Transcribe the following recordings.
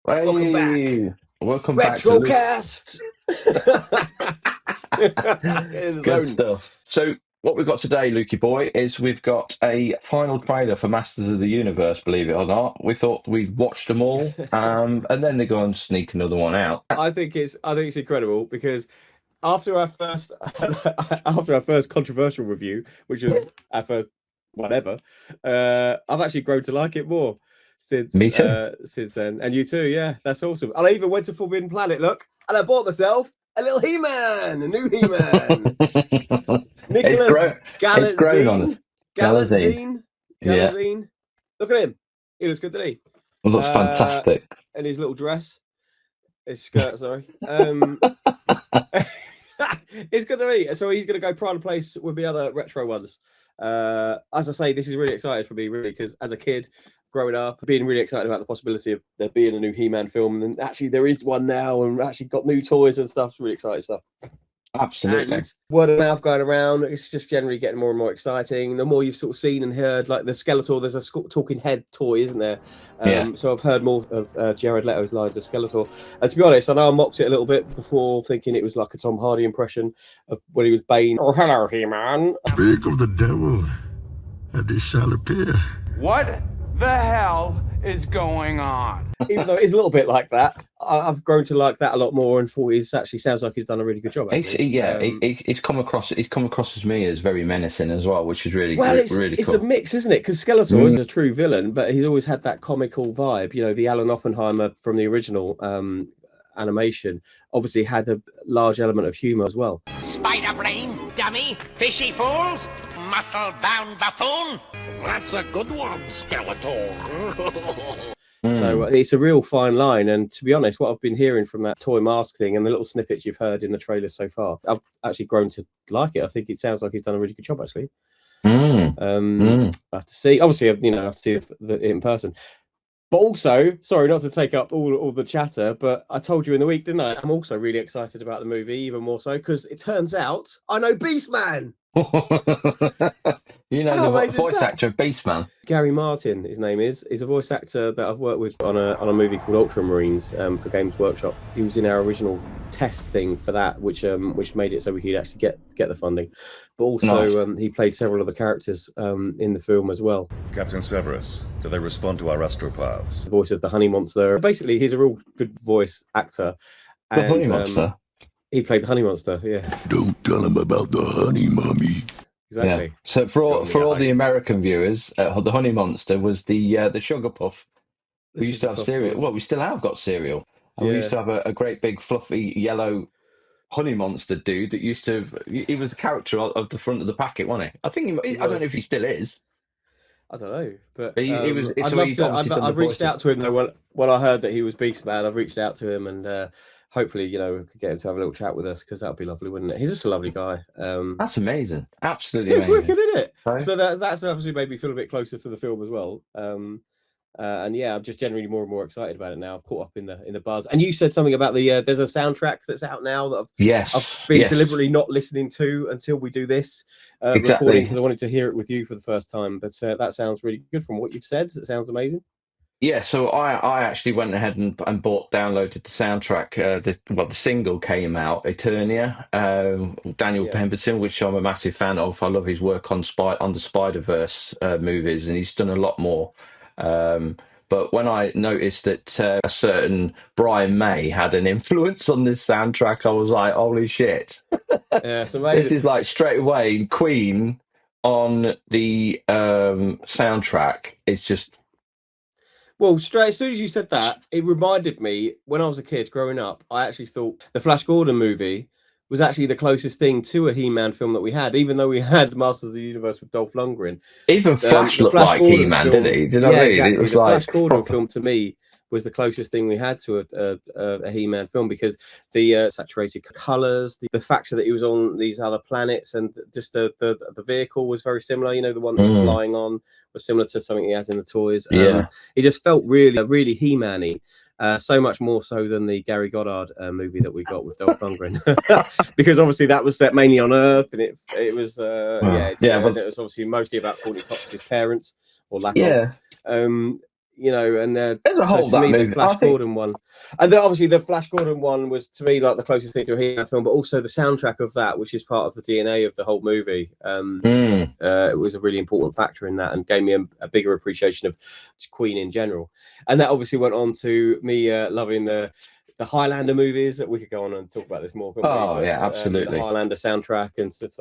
Welcome back. Welcome Retrocast. Good stuff. So what we've got today, Lukey boy, is we've got a final trailer for Masters of the Universe, believe it or not. We thought we'd watched them all, and then they go and sneak another one out. I think it's incredible because after our first controversial review, which was our first whatever, I've actually grown to like it more since Me too. Since then. And you too, yeah, that's awesome. And I even went to Forbidden Planet, look, and I bought myself a little He-Man, a new He-Man. Nicholas It's grown on us. Galitzine. Yeah. Look at him. He looks good, doesn't he? It looks fantastic. And his little dress. His skirt, sorry. It's good to eat. So he's going to go pride of place with the other retro ones. As I say, this is really exciting for me, really, because as a kid growing up, being really excited about the possibility of there being a new He-Man film, and actually there is one now, and actually got new toys and stuff. It's really exciting stuff. Absolutely. And word of mouth going around, it's just generally getting more and more exciting. The more you've sort of seen and heard, like the Skeletor, there's a talking head toy, isn't there? So I've heard more of Jared Leto's lines of Skeletor. And to be honest, I know I mocked it a little bit before, thinking it was like a Tom Hardy impression of when he was Bane. Oh, hello, He-Man. Speak of the devil, and he shall appear. What the hell is going on? Even though it's a little bit like that, I've grown to like that a lot more, and thought he's actually sounds like he's done a really good job. He's come across as me as very menacing as well, which is really really it's cool. a mix, isn't it? Because Skeletor is a true villain, but he's always had that comical vibe. You know, the Alan Oppenheimer from the original animation obviously had a large element of humor as well. Spider brain, dummy, fishy fools, muscle-bound buffoon. That's a good one, Skeletor. So it's a real fine line, and to be honest, what I've been hearing from that toy mask thing and the little snippets you've heard in the trailer so far, I've actually grown to like it. I think it sounds like he's done a really good job, actually. I have to see. Obviously, I have to see it in person. But also, sorry not to take up all the chatter, but I told you in the week, didn't I? I'm also really excited about the movie, even more so, because it turns out I know Beastman. You know the voice actor of Beastman. Gary Martin, his name is. He's a voice actor that I've worked with on a movie called Ultramarines for Games Workshop. He was in our original test thing for that, which made it so we could actually get the funding. But also he played several of the characters in the film as well. Captain Severus, do they respond to our astropaths? The voice of the Honey Monster. Basically, he's a real good voice actor. The Honey Monster. He played the Honey Monster, yeah. Don't tell him about the honey, mommy. Exactly. Yeah. So for all the American viewers, the Honey Monster was the sugar puff. We used to have cereal. Well, we still have got cereal. And we used to have a great big fluffy yellow Honey Monster dude that used to. He was the character of the front of the packet, wasn't he? I think I don't know if he still is. I don't know, but he was. I've reached out to him though. When I heard that he was Beastman, I've reached out to him and. Hopefully, we could get him to have a little chat with us, because that would be lovely, wouldn't it? He's just a lovely guy. That's amazing. Absolutely amazing. It's wicked, isn't it? Right. So that's obviously made me feel a bit closer to the film as well. And yeah, I'm just generally more and more excited about it now. I've caught up in the buzz. And you said something about there's a soundtrack that's out now that I've been deliberately not listening to until we do this recording, because I wanted to hear it with you for the first time. But that sounds really good from what you've said. It sounds amazing. Yeah, so I actually went ahead and downloaded the soundtrack. The single came out, Eternia, Daniel Pemberton, which I'm a massive fan of. I love his work on the Spider-Verse movies, and he's done a lot more. But when I noticed that a certain Brian May had an influence on this soundtrack, I was like, holy shit. Yeah, it's amazing. This is like straight away Queen on the soundtrack. It's just... Well, as soon as you said that, it reminded me, when I was a kid growing up, I actually thought the Flash Gordon movie was actually the closest thing to a He-Man film that we had, even though we had Masters of the Universe with Dolph Lundgren. Even Flash looked like He-Man, didn't he? Did I mean? Exactly. It was the like Flash Gordon film, to me, was the closest thing we had to a He-Man film, because the saturated colours, the fact that he was on these other planets, and just the vehicle was very similar. The one that he's flying on was similar to something he has in the toys. He just felt really He-Man-y. So much more so than the Gary Goddard movie that we got with Dolph Lundgren, because obviously that was set mainly on Earth, and it was it was obviously mostly about Courtney Cox's parents, or lack of. you know, and There's a so whole to that me, movie. the Flash Gordon one, and then obviously the Flash Gordon one was to me like the closest thing to a He-Man film, but also the soundtrack of that, which is part of the DNA of the whole movie. It was a really important factor in that, and gave me a bigger appreciation of Queen in general. And that obviously went on to me loving the Highlander movies. We could go on and talk about this more. Oh, yeah, absolutely. The Highlander soundtrack and stuff.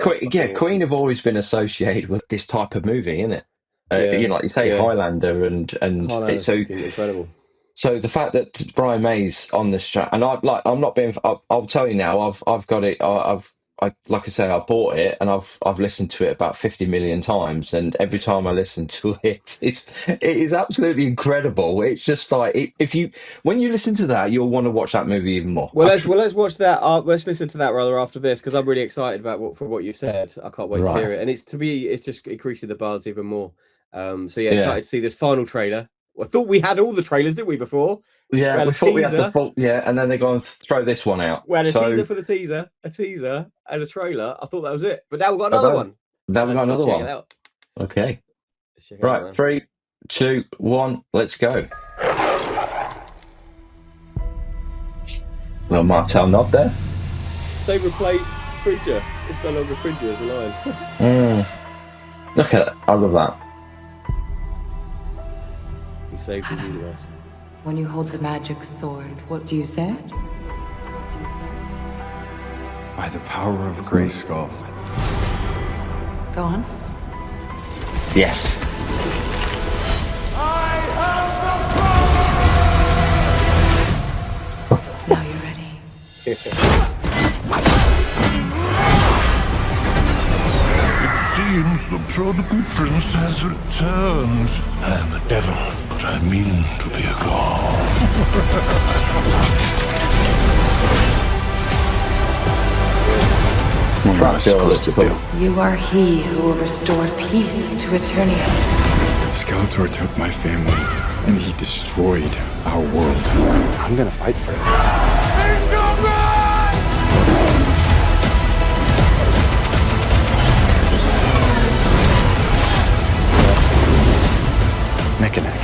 Queen have always been associated with this type of movie, isn't it? You know, like you say, Highlander and Highlander, so incredible. So the fact that Brian May's on this track, and I'm not being. I'll tell you now. I've got it. Like I say, I bought it and I've listened to it about 50 million times, and every time I listen to it, it is absolutely incredible. It's just like when you listen to that, you'll want to watch that movie even more. Well, let's watch that. Let's listen to that rather after this, because I'm really excited about what you said. I can't wait to hear it, and it's just increasing the buzz even more. So excited to see this final trailer. I thought we had all the trailers, didn't we, before? Yeah, we thought we had the full. Yeah, and then they're going to throw this one out. We had a teaser for the teaser, a teaser, and a trailer. I thought that was it, but now we've got another one. Now we've got another one. It out. Okay. Right, 3, 2, 1, let's go. Little Martel nod there. They replaced Cringer. It's no longer Cringer as a line. Look at that. I love that. He saved the universe. When you hold the magic sword, what do you say? By the power of Grayskull. Go on. Yes. Now you're ready. It seems the prodigal prince has returned. I am a devil, but I mean to be a god. What am I supposed to do? You are he who will restore peace to Eternia. Skeletor took my family, and he destroyed our world. I'm gonna fight for it. Neck and neck.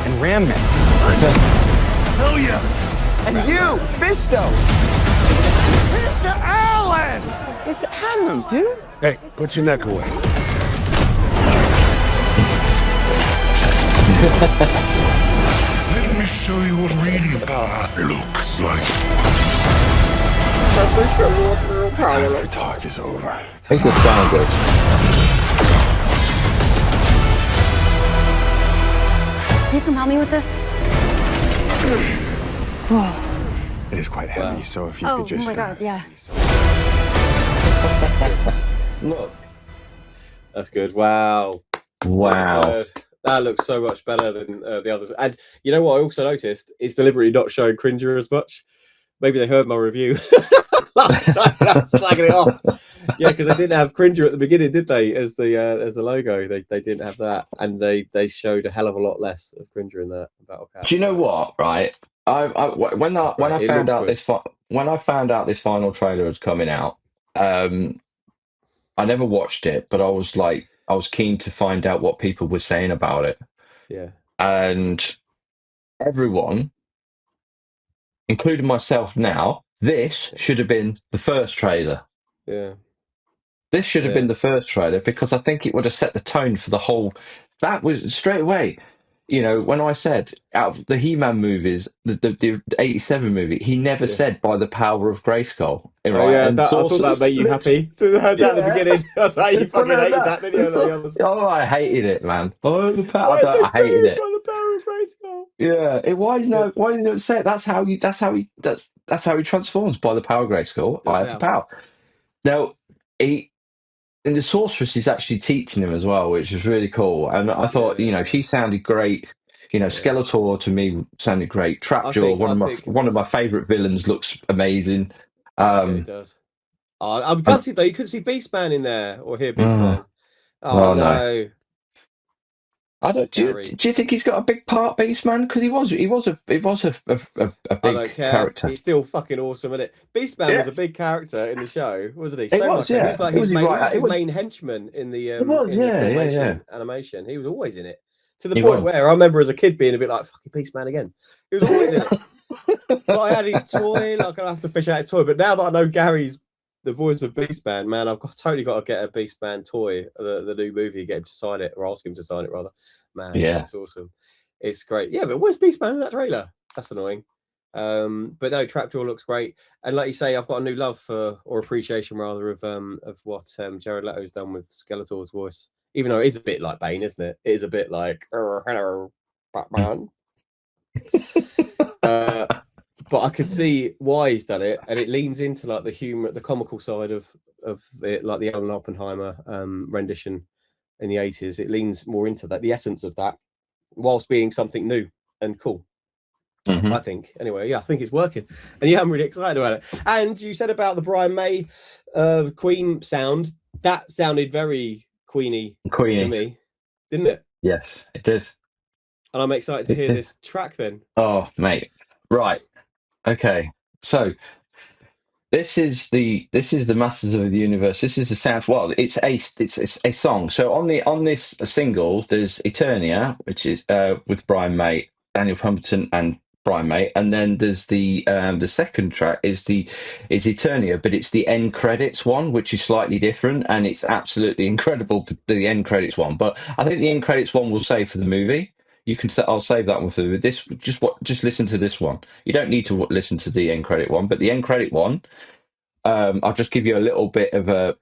And Ram Man. Hell yeah! And you, Fisto! Mr. Allen! It's Adam, dude. Hey, put your neck away. Let me show you what real power looks like. The time for talk is over. It could sound good. Can you come help me with this? Whoa. It is quite heavy, so if you could just... Oh my god, yeah. Look. That's good. Wow. That looks so much better than the others. And you know what I also noticed? It's deliberately not showing Cringer as much. Maybe they heard my review. I'm slagging it off. Yeah, because they didn't have Cringer at the beginning, did they? As the logo, they didn't have that, and they showed a hell of a lot less of Cringer in that Battle Cat. Do you know what? Right, when I found out this final trailer was coming out, I never watched it, but I was keen to find out what people were saying about it. Yeah, and everyone, including myself now, this should have been the first trailer. Yeah. This should have been the first trailer, because I think it would have set the tone for the whole... That was straight away. You know, when I said out of the He-Man movies, the 87 movie, he never said by the power of Grayskull. Right? I thought that made you happy. So I heard that at the beginning. That's why you fucking hated that, didn't you? Oh, I hated it, man. I hated it. By the power of Grayskull. Yeah. Why didn't you say it? That's how he transforms, by the power of Grayskull. I have the power. Now, and the sorceress is actually teaching him as well, which is really cool. And I thought, she sounded great. Skeletor to me sounded great. Trapjaw, one of my favourite villains, looks amazing. It does. I'm gutted though. You couldn't see Beastman in there or hear Beastman. Oh no. I don't. Do you think he's got a big part, Beastman? Because he was a big character. He's still fucking awesome, isn't it? Beastman was a big character in the show, wasn't he? He was, yeah. He was like his main henchman in the animation. He was always in it. To the He point was. where I remember as a kid being a bit like, fucking Beastman again. He was always in it. But I had his toy, like I have to fish out his toy. But now that I know Gary's the voice of Beastman, man, totally got to get a Beastman toy, the new movie, get him to sign it, or ask him to sign it rather. Man, Yeah. it's awesome. It's great. Yeah, but where's Beastman in that trailer? That's annoying. But no, Trapjaw looks great. And like you say, I've got a new love for, or appreciation rather, of what Jared Leto's done with Skeletor's voice. Even though it is a bit like Bane, isn't it? It is a bit like, hello, Batman. But I could see why he's done it, and it leans into like the humor, the comical side of it, like the Alan Oppenheimer rendition in the 80s. It leans more into that, the essence of that, whilst being something new and cool. Mm-hmm. I think. Anyway, yeah, I think it's working, and yeah, I'm really excited about it. And you said about the Brian May Queen sound. That sounded very Queenie to me, didn't it? Yes, it is. And I'm excited to hear this track then. Oh, mate. Right. Okay. So this is the Masters of the Universe. This is the sound. Well, it's a song. So on this single, there's Eternia, which is with Brian May, Daniel Pemberton, and Brian May, and then there's the second track is Eternia, but it's the end credits one, which is slightly different, and it's absolutely incredible. The end credits one, but I think the end credits one will save for the movie. You can. I'll save that one for this. Just listen to this one. You don't need to listen to the end credit one, but the end credit one. I'll just give you a little bit of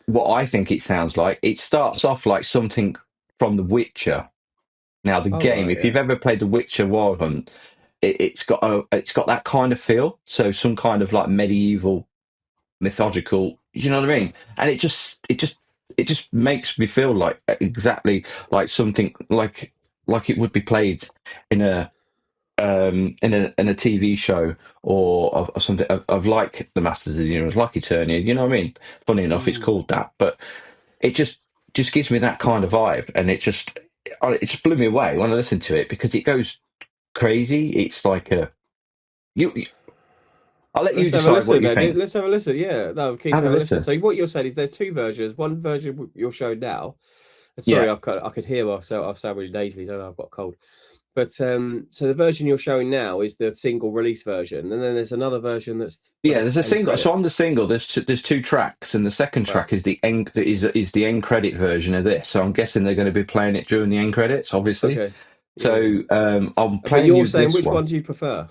what I think it sounds like. It starts off like something from The Witcher. Now, the game. Right, if you've ever played The Witcher Wild Hunt, it's got that kind of feel. So some kind of like medieval, mythological. You know what I mean? And it just makes me feel like exactly like something like it would be played in a TV show or something of like the Masters of the Universe, like Eternia. You know what I mean? Funny enough, it's called that, but it just gives me that kind of vibe, and it just blew me away when I listened to it because it goes crazy. It's like I'll let you decide what you think. Let's have a listen. Yeah, no, keep having a listen. So what you're saying is there's two versions. One version you're showing now. Sorry, I could hear myself. I sound really nasally. Don't know. I've got a cold. But so the version you're showing now is the single release version, and then there's another version that's there's a single. Credits. So on the single, there's two tracks, and the second track is the end the end credit version of this. So I'm guessing they're going to be playing it during the end credits, obviously. Okay. So I'm playing. But you're saying which one do you prefer?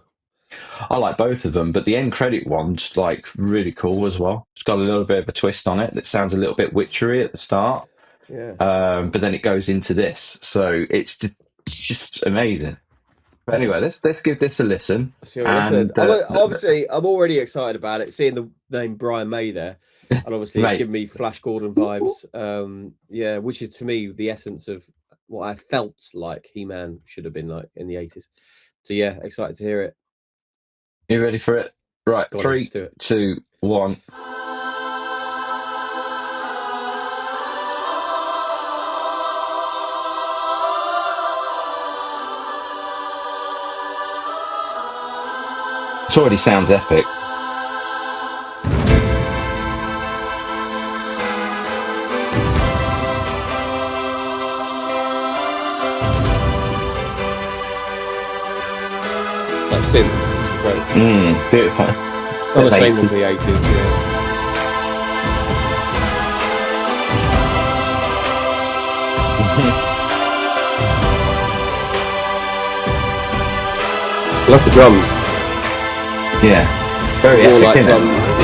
I like both of them, but the end credit one's like really cool as well. It's got a little bit of a twist on it that sounds a little bit witchery at the start. Yeah. But then it goes into this, so it's just amazing. But anyway, let's give this a listen. Obviously, I'm already excited about it. Seeing the name Brian May there, and obviously it's giving me Flash Gordon vibes. Which is to me the essence of what I felt like He-Man should have been like in the 80s. So yeah, excited to hear it. You ready for it? Right, 3, 2, 1. It already sounds epic. That synth is great. Beautiful. It's not the same as the 80s, yeah. Love the drums. Yeah, very epic, isn't drums. it?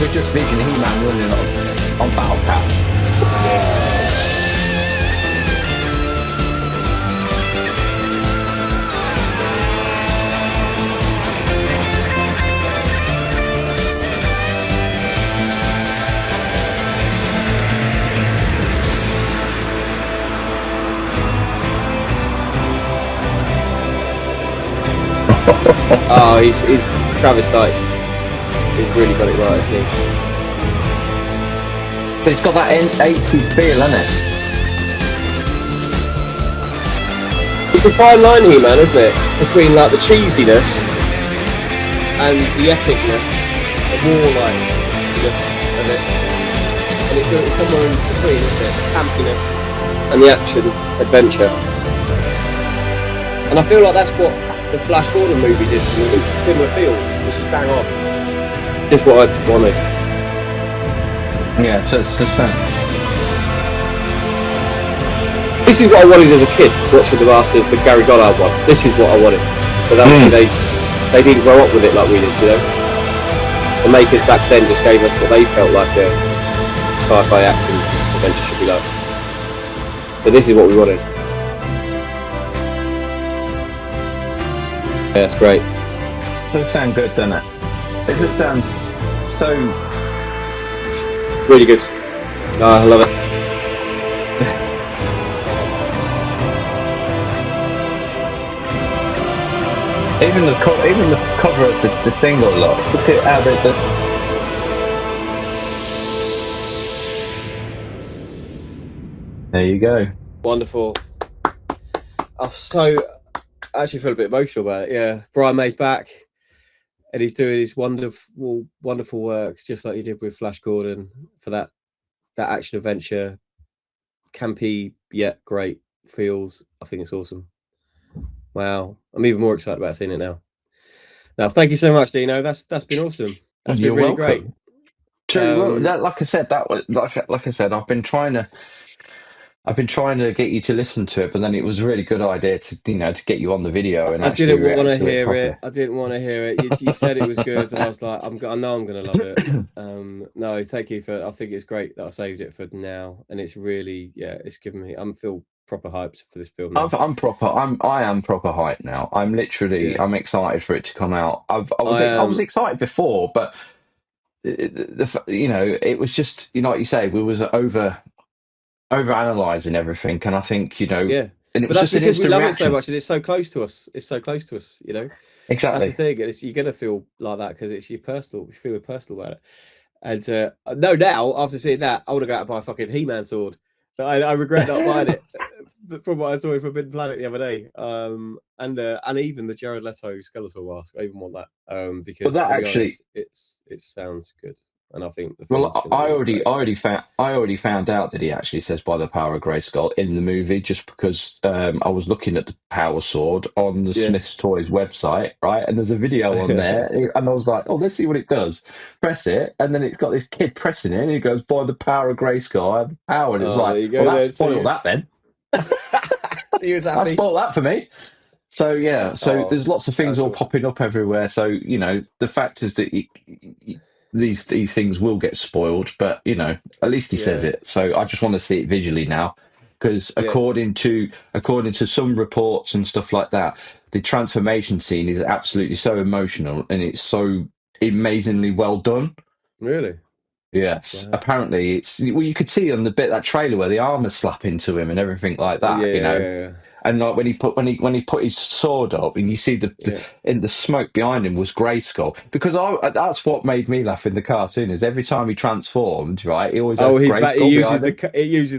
We're just thinking He-Man running on Battle Pass. Oh, he's Travis Knight. He's really got it right, isn't he? But it's got that 80s feel, hasn't it? It's a fine line, He-Man, isn't it? Between like the cheesiness and the epicness, the warlike-ness of it. And it's somewhere in between, isn't it? The campiness and the action, adventure. And I feel like that's what the Flash Gordon movie did for me. Similar feels, which is bang on. Just what I wanted. Yeah, so it's the same. This is what I wanted as a kid, watching the Masters, the Gary Goddard one. This is what I wanted. But obviously they didn't grow up with it like we did, you know? The makers back then just gave us what they felt like a sci-fi action adventure should be like. But this is what we wanted. Yeah, it's great. It does sound good, doesn't it? It just sounds so... Really good. Oh, I love it. Even the cover of the single, look at how There you go. Wonderful. I actually feel a bit emotional about it. Yeah, Brian May's back, and he's doing his wonderful work, just like he did with Flash Gordon for that action adventure, campy yet great feels. I think it's awesome. Wow, I'm even more excited about seeing it now. Now, thank you so much, Dino. That's been awesome. That's been really great. True. Like I said, that was like I said, I've been trying to get you to listen to it, but then it was a really good idea to to get you on the video and I actually didn't want to react to hear it. it. I didn't want to hear it. You said it was good, and I was like, I know I'm going to love it. No, thank you I think it's great that I saved it for now, and it's really, it's given me. I'm feel proper hyped for this film now. I am proper hyped now. I'm literally I'm excited for it to come out. I was excited before, but it was just like you say, we was over analyzing everything, and I think and it but was that's just because we love reaction. it so much, and it's so close to us. It's so close to us, Exactly. That's the thing. You're gonna feel like that because it's your personal. You feel personal about it. And no, now after seeing that, I want to go out and buy a fucking He-Man sword. But I regret not buying it from what I saw in Forbidden Planet the other day. And even the Jared Leto Skeletor mask. I even want that. Because that actually, honest, it sounds good. And I think the I already found out that he actually says by the power of Grayskull in the movie, just because I was looking at the power sword on the Smith's Toys website, right? And there's a video on there, and I was like, oh, let's see what it does. Press it, and then it's got this kid pressing it, and he goes, by the power of Grayskull, I have the power. And it's like, well, that spoiled that then. So he was happy. That spoiled that for me. So there's lots of things all popping up everywhere. So the fact is that these things will get spoiled, but at least he says it. So I just want to see it visually now, because according to some reports and stuff like that, the transformation scene is absolutely so emotional and it's so amazingly well done. Really? Yes. Wow. Apparently, you could see on that trailer where the armor's slap into him and everything like that. Yeah. And like when he put his sword up, and you see the smoke behind him was Grayskull, because that's what made me laugh in the cartoon. Is every time he transformed, right, he always it uses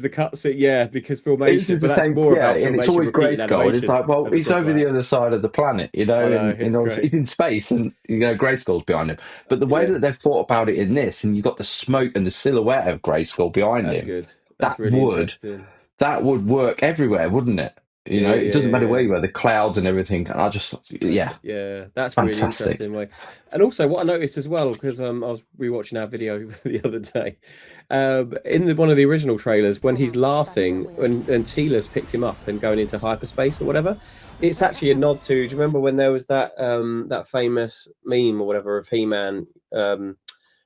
the cutscene, because filmation. But that's more about filmation. And it's always Grayskull. And it's like, well, he's over the other side of the planet, and he's in space, and Grayskull's behind him. But the way that they've thought about it in this, and you got the smoke and the silhouette of Grayskull behind him. That's good. That's really interesting. That would work everywhere, wouldn't it? It doesn't matter where you are, the clouds and everything. And I just, that's fantastic. Really interesting way. And also, what I noticed as well, because I was rewatching our video the other day, in one of the original trailers, when he's laughing, and Teela's picked him up and going into hyperspace or whatever, it's actually a nod to. Do you remember when there was that famous meme or whatever of He-Man?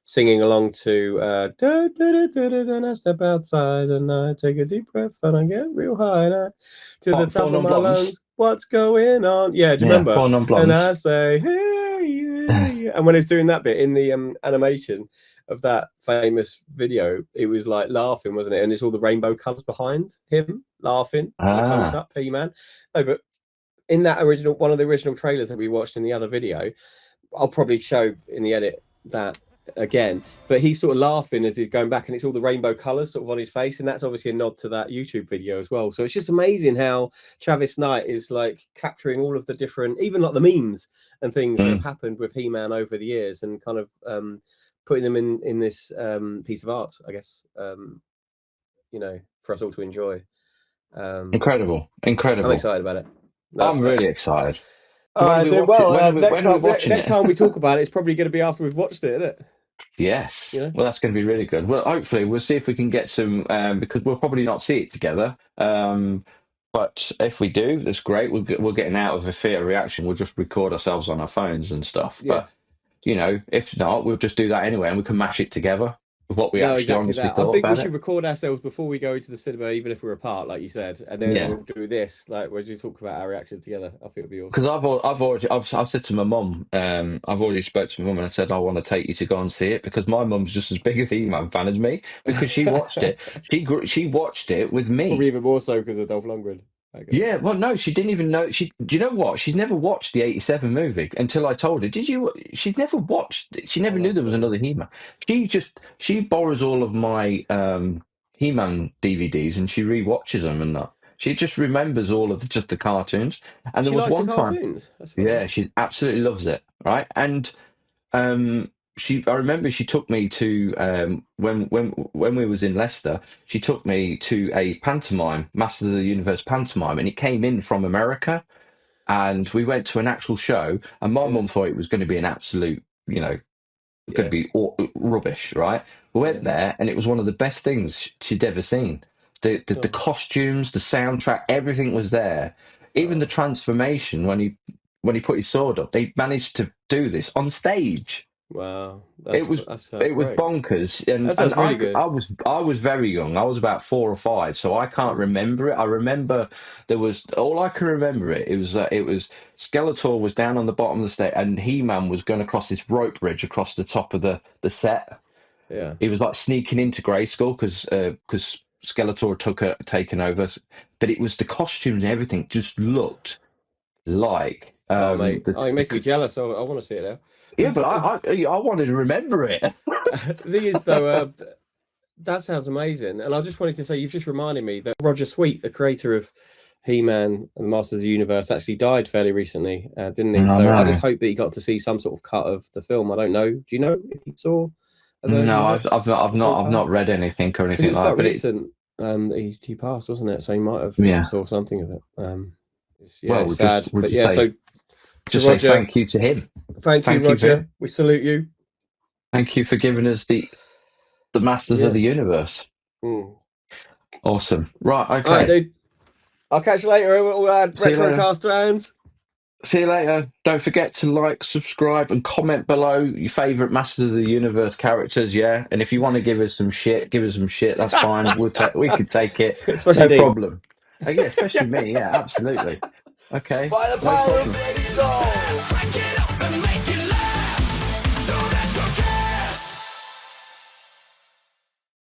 Singing along to then I step outside and I take a deep breath and I get real high and to the top of my lungs. What's going on? Yeah, do you remember? And I say, hey, and when he's doing that bit in the animation of that famous video, it was like laughing, wasn't it? And it's all the rainbow colours behind him laughing. Close up, He-Man. No, but in that one of the original trailers that we watched in the other video, I'll probably show in the edit that again, but he's sort of laughing as he's going back, and it's all the rainbow colors sort of on his face, and that's obviously a nod to that YouTube video as well. So it's just amazing how Travis Knight is like capturing all of the different, even like the memes and things that have happened with He-Man over the years, and kind of putting them in this piece of art, I guess, you know, for us all to enjoy. Incredible. I'm excited about it. I'm really excited. All right, well, next time we talk about it, it's probably going to be after we've watched it, isn't it? Yes. Yeah. Well, that's going to be really good. Well, hopefully we'll see if we can get some, because we'll probably not see it together. But if we do, that's great. We're getting out of a theatre reaction. We'll just record ourselves on our phones and stuff. Yeah. But, you know, if not, we'll just do that anyway, and we can mash it together with what we actually honestly thought. I think we should record ourselves before we go into the cinema, even if we're apart, like you said, and then we'll do this, like where you talk about our reaction together. I think it'll be awesome. Because I said to my mum, I've already spoke to my mum, and I said I want to take you to go and see it, because my mum's just as big a He-Man fan as me, because she watched it. She watched it with me. Probably even more so because of Dolph Lundgren. Yeah, well, no, she didn't even know. Do you know what? She's never watched the '87 movie until I told her. Did you? She'd never watched it. She never knew there was another He-Man. She borrows all of my He-Man DVDs and she rewatches them and that. She just remembers all of just the cartoons. And there was one time, yeah, she absolutely loves it, right? And I remember she took me to when we was in Leicester. She took me to a pantomime, Masters of the Universe pantomime, and it came in from America. And we went to an actual show, and my mum thought it was going to be an absolute, you know, could be rubbish, right? We went there, and it was one of the best things she'd ever seen. The costumes, the soundtrack, everything was there. Even the transformation when he put his sword up, they managed to do this on stage. Wow, it was bonkers, and really good. I was very young. I was about 4 or 5, so I can't remember it. I remember all I can remember it was Skeletor was down on the bottom of the stage, and He-Man was going across this rope bridge across the top of the set. Yeah, he was like sneaking into Grayskull because Skeletor taken over, but it was the costumes and everything just looked like. Mate, you make me jealous. I want to see it now. Yeah, but I wanted to remember it. The thing is, though, that sounds amazing. And I just wanted to say, you've just reminded me that Roger Sweet, the creator of He-Man and Masters of the Universe, actually died fairly recently, didn't he? I just hope that he got to see some sort of cut of the film. I don't know. Do you know if he saw? No, I've not read anything or anything like that. But recent, he passed, wasn't it? So he might have saw something of it. It's sad. So just say thank you to him. Thank you, Roger. We salute you. Thank you for giving us the Masters of the Universe. Awesome. Right, okay. All right, dude. I'll catch you later, all our Retrocast fans. See you later. Don't forget to like, subscribe, and comment below your favourite Masters of the Universe characters, yeah? And if you want to give us some shit, that's fine. We can take it. Especially no problem. Yeah, especially me, yeah, absolutely. Okay. By the power of